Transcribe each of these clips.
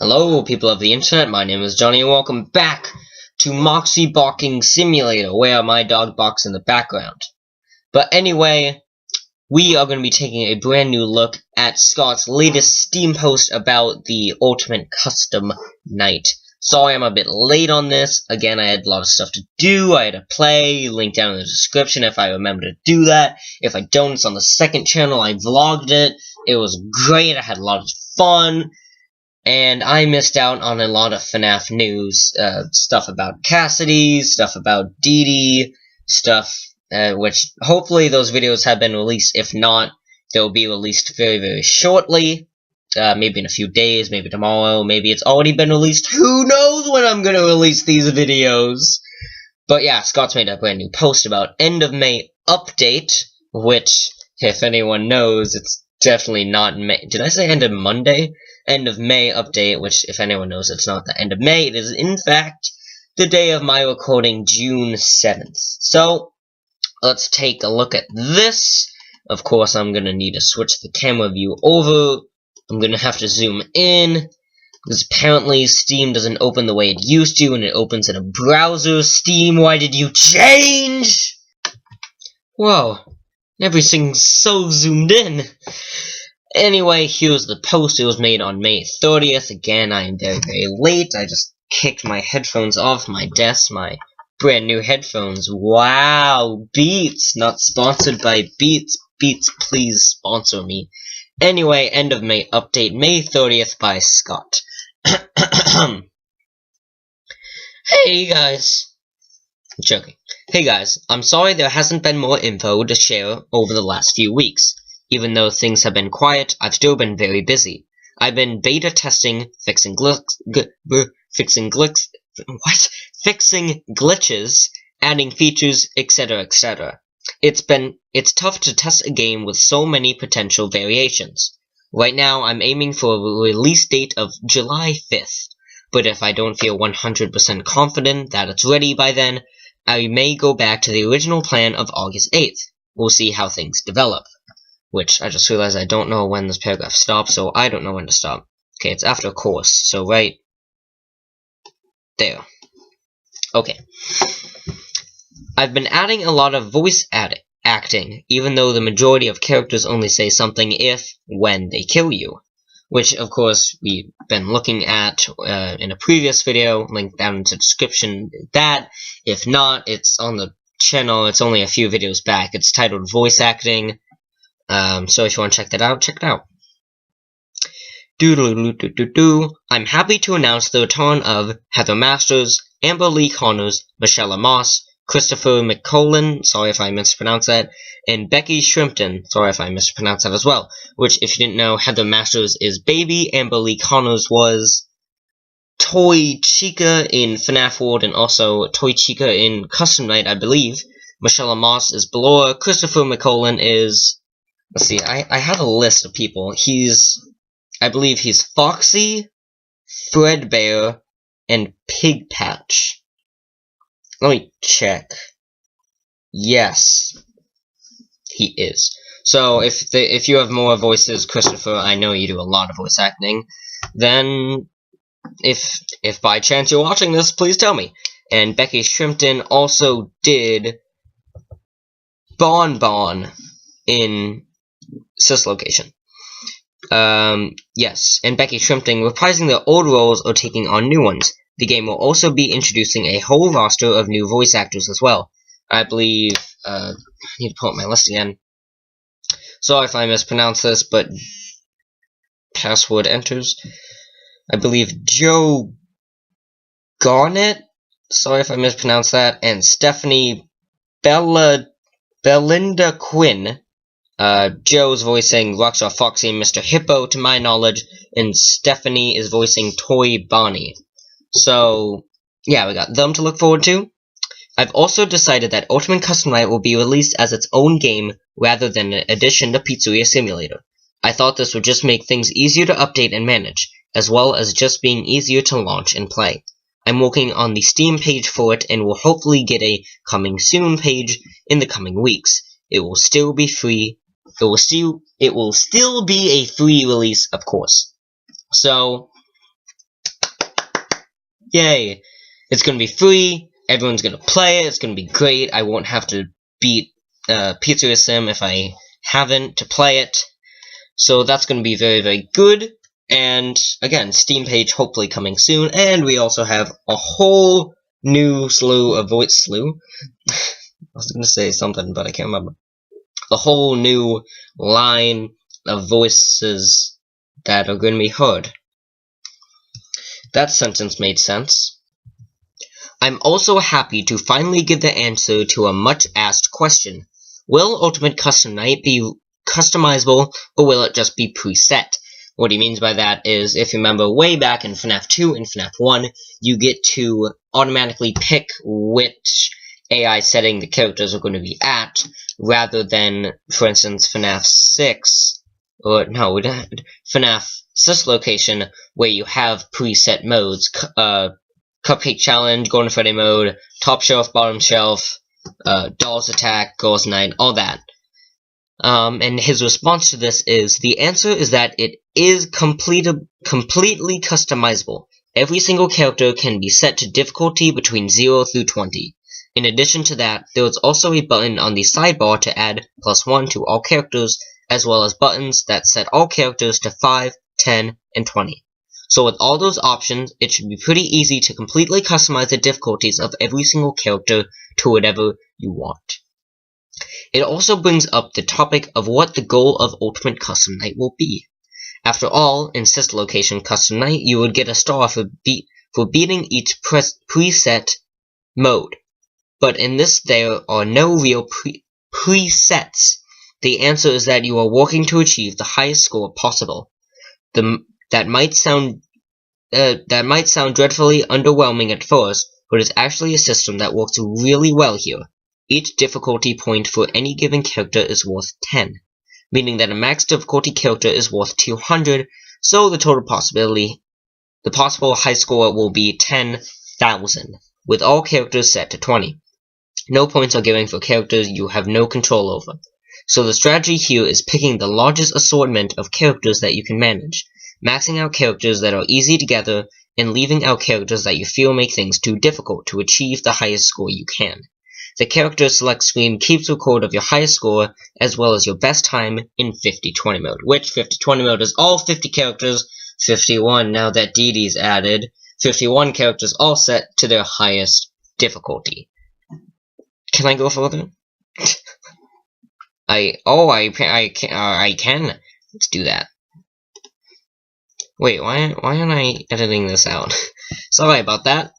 Hello, people of the internet, my name is Johnny and welcome back to Moxie Barking Simulator, where my dog barks in the background. But anyway, we are going to be taking a brand new look at Scott's latest Steam post about the Ultimate Custom Night. Sorry I'm a bit late on this. Again, I had a lot of stuff to do, I had to play, link down in the description if I remember to do that. If I don't, it's on the second channel, I vlogged it. It was great, I had a lot of fun. And I missed out on a lot of FNaF news, stuff about Cassidy, stuff about Dee Dee, stuff, which hopefully those videos have been released. If not, they'll be released very, very shortly. Maybe in a few days, maybe tomorrow, maybe it's already been released. Who knows when I'm gonna release these videos? But yeah, Scott's made a brand new post about end of May update, which, if anyone knows, it's definitely not May. Did I say end of Monday? End of May update, which, if anyone knows, it's not the end of May. It is, in fact, the day of my recording, June 7th. So, let's take a look at this. Of course, I'm going to need to switch the camera view over. I'm going to have to zoom in, because apparently Steam doesn't open the way it used to, and it opens in a browser. Steam, why did you change? Whoa, everything's so zoomed in. Anyway, here's the post. It was made on May 30th. Again, I am very, very late. I just kicked my headphones off my desk, my brand new headphones. Wow, Beats, not sponsored by Beats. Beats, please sponsor me. Anyway, end of May update, May 30th by Scott. Hey guys. I'm joking. Hey guys, I'm sorry there hasn't been more info to share over the last few weeks. Even though things have been quiet, I've still been very busy. I've been beta testing, fixing glitches, adding features, etc., etc. It's tough to test a game with so many potential variations. Right now, I'm aiming for a release date of July 5th, but if I don't feel 100% confident that it's ready by then, I may go back to the original plan of August 8th. We'll see how things develop. Which, I just realized I don't know when this paragraph stops, so I don't know when to stop. Okay, it's after course, so right there. Okay. I've been adding a lot of voice acting, even though the majority of characters only say something when they kill you. Which, of course, we've been looking at in a previous video, linked down in the description. That, if not, it's on the channel, it's only a few videos back. It's titled Voice Acting. So if you want to check that out, check it out. I'm happy to announce the return of Heather Masters, Amber Lee Connors, Michelle Moss, Christopher McCollin, sorry if I mispronounced that, and Becky Shrimpton, sorry if I mispronounced that as well. Which, if you didn't know, Heather Masters is Baby, Amber Lee Connors was Toy Chica in FNaF World, and also Toy Chica in Custom Night, I believe. Michelle Moss is Ballora, Christopher McCollin is... Let's see, I have a list of people. I believe he's Foxy, Fredbear, and Pigpatch. Let me check. Yes, he is. So, if you have more voices, Christopher, I know you do a lot of voice acting, then, if by chance you're watching this, please tell me. And Becky Shrimpton also did Bon Bon in Sis Location. Yes, and Becky Shrimpton reprising their old roles or taking on new ones. The game will also be introducing a whole roster of new voice actors as well. I believe, I need to pull up my list again. Sorry if I mispronounce this, but password enters. I believe Joe Garnett, sorry if I mispronounced that, and Stephanie Belinda Quinn. Joe's voicing Rockstar Foxy and Mr. Hippo, to my knowledge, and Stephanie is voicing Toy Bonnie. So, yeah, we got them to look forward to. I've also decided that Ultimate Custom Night will be released as its own game, rather than an addition to Pizzeria Simulator. I thought this would just make things easier to update and manage, as well as just being easier to launch and play. I'm working on the Steam page for it, and will hopefully get a coming soon page in the coming weeks. It will still be free. It will still be a free release, of course. So, Yay! It's gonna be free, everyone's gonna play it, it's gonna be great, I won't have to beat Pizzeria Sim if I haven't to play it. So that's gonna be very, very good. And again, Steam page hopefully coming soon, and we also have a whole new slew of voice slew. I was gonna say something, but I can't remember. A whole new line of voices that are gonna be heard. That sentence made sense. I'm also happy to finally give the answer to a much asked question. Will Ultimate Custom Night be customizable, or will it just be preset? What he means by that is, if you remember way back in FNaF 2 and FNaF 1, you get to automatically pick which AI setting the characters are going to be at, rather than, for instance, FNaF 6, or no, FNaF 6 location, where you have preset modes, Cupcake Challenge, Golden Freddy mode, Top Shelf, Bottom Shelf, Dolls Attack, Girls Night, all that. And his response to this is, the answer is that it is completely customizable. Every single character can be set to difficulty between 0 through 20. In addition to that, there is also a button on the sidebar to add +1 to all characters, as well as buttons that set all characters to 5, 10, and 20. So with all those options, it should be pretty easy to completely customize the difficulties of every single character to whatever you want. It also brings up the topic of what the goal of Ultimate Custom Night will be. After all, in Sister Location Custom Night, you would get a star for beating each preset mode. But in this, there are no real presets. The answer is that you are working to achieve the highest score possible. That might sound dreadfully underwhelming at first, but it's actually a system that works really well here. Each difficulty point for any given character is worth 10, meaning that a max difficulty character is worth 200, so the possible high score will be 10,000, with all characters set to 20. No points are given for characters you have no control over. So the strategy here is picking the largest assortment of characters that you can manage, maxing out characters that are easy to gather, and leaving out characters that you feel make things too difficult to achieve the highest score you can. The character select screen keeps record of your highest score, as well as your best time in 50-20 mode, which 50-20 mode is all 50 characters, 51 now that DD's added, 51 characters all set to their highest difficulty. Can I go further? I can. Let's do that. Wait, why aren't I editing this out? Sorry about that.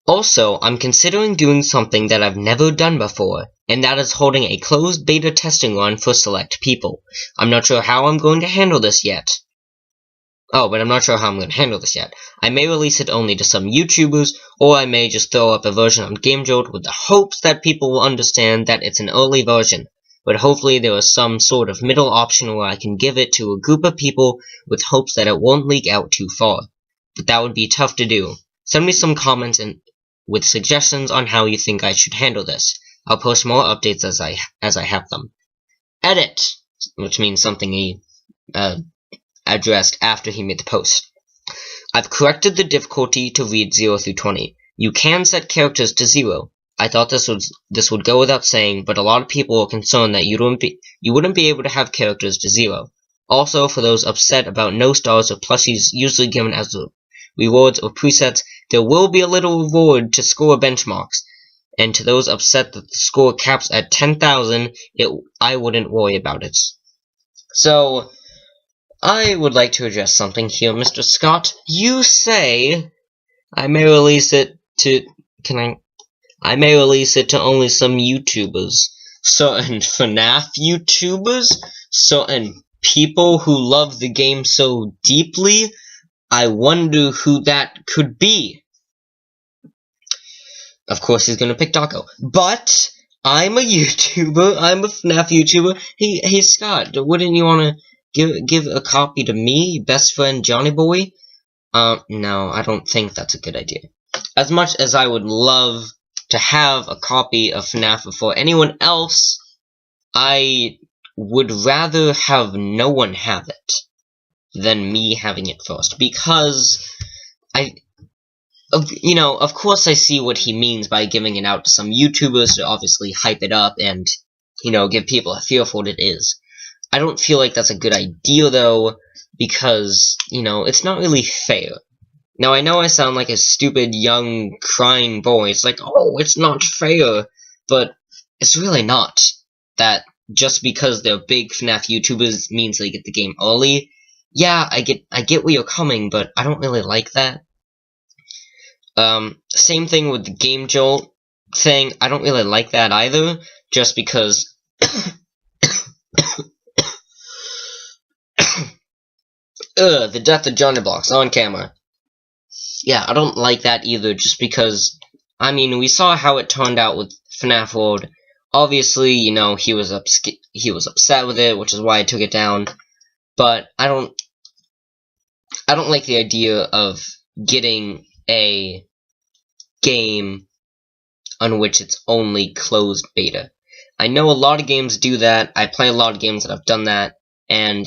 Also, I'm considering doing something that I've never done before, and that is holding a closed beta testing run for select people. I'm not sure how I'm going to handle this yet. I may release it only to some YouTubers, or I may just throw up a version on GameJolt with the hopes that people will understand that it's an early version. But hopefully there is some sort of middle option where I can give it to a group of people with hopes that it won't leak out too far. But that would be tough to do. Send me some comments with suggestions on how you think I should handle this. I'll post more updates as I have them. Edit, which means something he addressed after he made the post. I've corrected the difficulty to read 0 through 20. You can set characters to 0. I thought this would go without saying, but a lot of people are concerned that you wouldn't be able to have characters to 0. Also, for those upset about no stars or plushies usually given as rewards or presets, there will be a little reward to score benchmarks. And to those upset that the score caps at 10,000, I wouldn't worry about it. So, I would like to address something here, Mr. Scott. You say I may release it to only some YouTubers. Certain FNaF YouTubers? Certain people who love the game so deeply? I wonder who that could be. Of course he's gonna pick Taco. But I'm a YouTuber. I'm a FNaF YouTuber. Hey Scott, wouldn't you wanna give a copy to me, best friend Johnny Boy? No, I don't think that's a good idea. As much as I would love to have a copy of FNaF before anyone else, I would rather have no one have it than me having it first, because of course I see what he means by giving it out to some YouTubers to obviously hype it up and, give people a feel for what it is. I don't feel like that's a good idea, though, because, it's not really fair. Now, I know I sound like a stupid, young, crying boy. It's like, oh, it's not fair. But it's really not. That just because they're big FNaF YouTubers means they get the game early. Yeah, I get where you're coming, but I don't really like that. Same thing with the Game Jolt thing. I don't really like that either, just because... the death of Johnny Blocks on camera. Yeah, I don't like that either, just because, we saw how it turned out with FNaF World. Obviously, he was upset with it, which is why I took it down. But I don't like the idea of getting a game on which it's only closed beta. I know a lot of games do that. I play a lot of games that have done that, and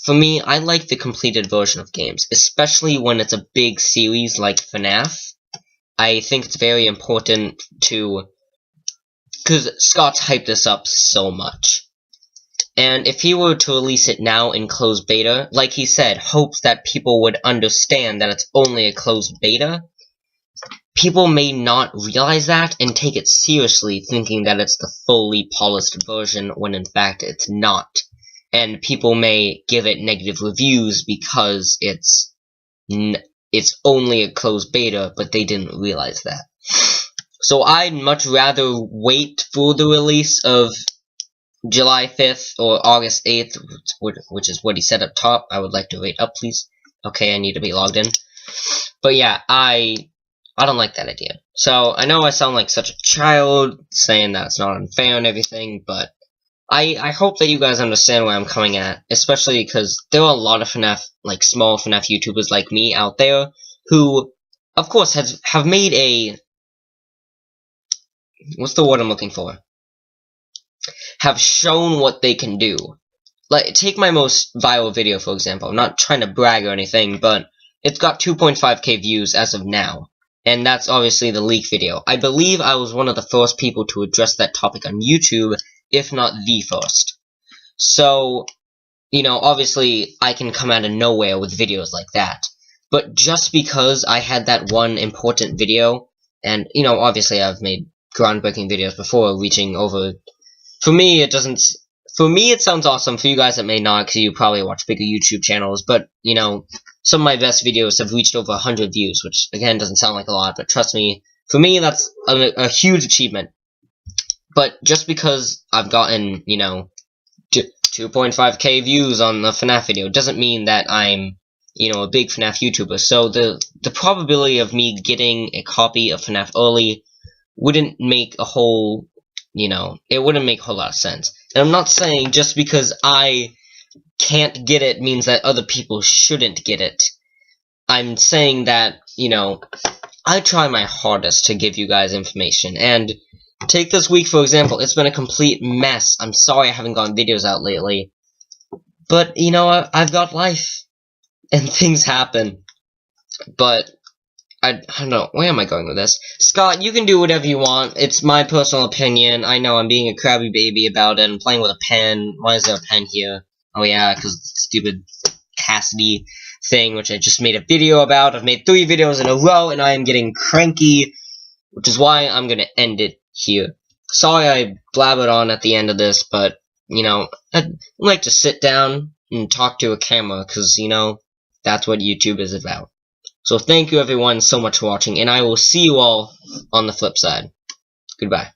for me, I like the completed version of games, especially when it's a big series like FNaF. I think it's very important because Scott's hyped this up so much. And if he were to release it now in closed beta, like he said, hopes that people would understand that it's only a closed beta, people may not realize that and take it seriously, thinking that it's the fully polished version when in fact it's not. And people may give it negative reviews because it's only a closed beta, but they didn't realize that. So I'd much rather wait for the release of July 5th or August 8th, which is what he said up top. I would like to rate up, please. Okay, I need to be logged in. But yeah, I don't like that idea. So I know I sound like such a child saying that it's not unfair and everything, but I hope that you guys understand where I'm coming at, especially because there are a lot of FNaF, like small FNaF YouTubers like me out there, who, of course, have made a... What's the word I'm looking for? Have shown what they can do. Like, take my most viral video, for example. I'm not trying to brag or anything, but it's got 2.5k views as of now. And that's obviously the leak video. I believe I was one of the first people to address that topic on YouTube, if not the first. So, obviously, I can come out of nowhere with videos like that. But just because I had that one important video, and, obviously I've made groundbreaking videos before, reaching over... For me, it sounds awesome. For you guys, it may not, because you probably watch bigger YouTube channels. But, some of my best videos have reached over 100 views, which, again, doesn't sound like a lot. But trust me, for me, that's a huge achievement. But just because I've gotten, 2.5k views on the FNaF video doesn't mean that I'm, a big FNaF YouTuber. So the probability of me getting a copy of FNaF early wouldn't make a whole, it wouldn't make a whole lot of sense. And I'm not saying just because I can't get it means that other people shouldn't get it. I'm saying that, I try my hardest to give you guys information, and take this week, for example. It's been a complete mess. I'm sorry I haven't gotten videos out lately. But, I've got life. And things happen. But, I don't know. Where am I going with this? Scott, you can do whatever you want. It's my personal opinion. I know I'm being a crabby baby about it. I'm playing with a pen. Why is there a pen here? Oh yeah, because the stupid Cassidy thing, which I just made a video about. I've made 3 videos in a row, and I am getting cranky, which is why I'm going to end it here. Sorry I blabbered on at the end of this, but, I'd like to sit down and talk to a camera, because, that's what YouTube is about. So thank you everyone so much for watching, and I will see you all on the flip side. Goodbye.